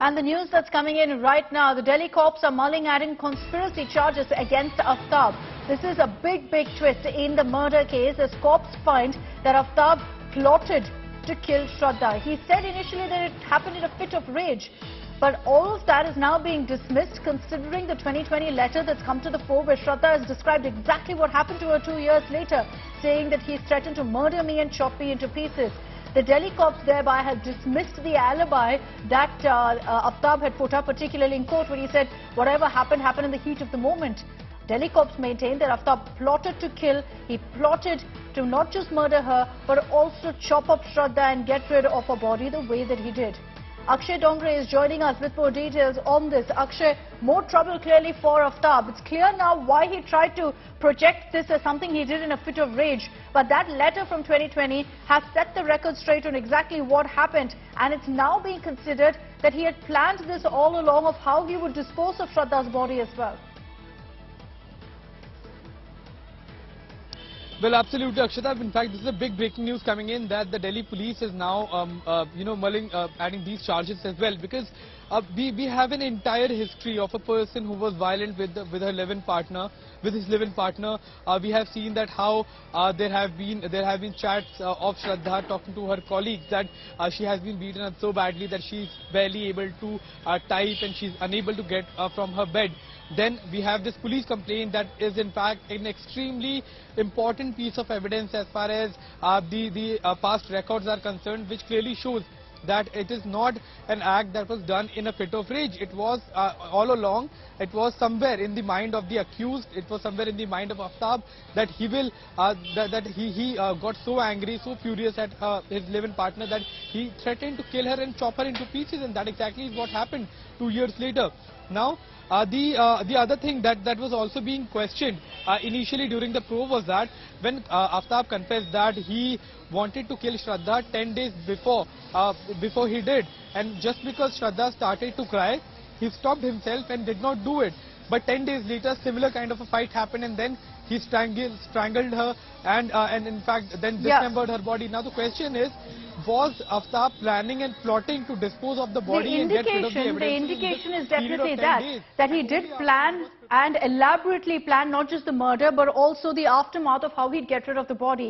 And the news that's coming in right now, the Delhi cops are mulling adding conspiracy charges against Aftab. This is a big twist in the murder case as cops find that Aftab plotted to kill Shraddha. He said initially that it happened in a fit of rage. But all of that is now being dismissed considering the 2020 letter that's come to the fore where Shraddha has described exactly what happened to her 2 years later, saying that he threatened to murder me and chop me into pieces. The Delhi cops thereby have dismissed the alibi that Aftab had put up, particularly in court, where he said whatever happened, happened in the heat of the moment. Delhi cops maintain that Aftab plotted to kill. He plotted to not just murder her, but also chop up Shraddha and get rid of her body the way that he did. Akshay Dongre is joining us with more details on this. Akshay, more trouble clearly for Aftab. It's clear now why he tried to project this as something he did in a fit of rage. But that letter from 2020 has set the record straight on exactly what happened. And it's now being considered that he had planned this all along of how he would dispose of Shraddha's body as well. Well, absolutely, Akshata. In fact, this is a big breaking news coming in that the Delhi police is now, mulling, adding these charges as well, because we have an entire history of a person who was violent with her live-in partner, with his live-in partner. We have seen that how there have been chats of Shraddha talking to her colleagues that she has been beaten up so badly that she is barely able to type and she is unable to get from her bed. Then we have this police complaint that is in fact an extremely important piece of evidence as far as the past records are concerned, which clearly shows that it is not an act that was done in a fit of rage. It was all along, it was somewhere in the mind of the accused, it was somewhere in the mind of Aftab that he will, he got so angry, so furious at his live-in partner that he threatened to kill her and chop her into pieces, and that exactly is what happened 2 years later. Now, the other thing that was also being questioned initially during the probe was that when Aftab confessed that he wanted to kill Shraddha 10 days before he did, and just because Shraddha started to cry, he stopped himself and did not do it. But 10 days later, similar kind of a fight happened, and then he strangled her and in fact then dismembered her body. Now the question is, was Aftab planning and plotting to dispose of the body and get rid of the evidence? The indication is definitely that he did plan and elaborately plan not just the murder but also the aftermath of how he'd get rid of the body.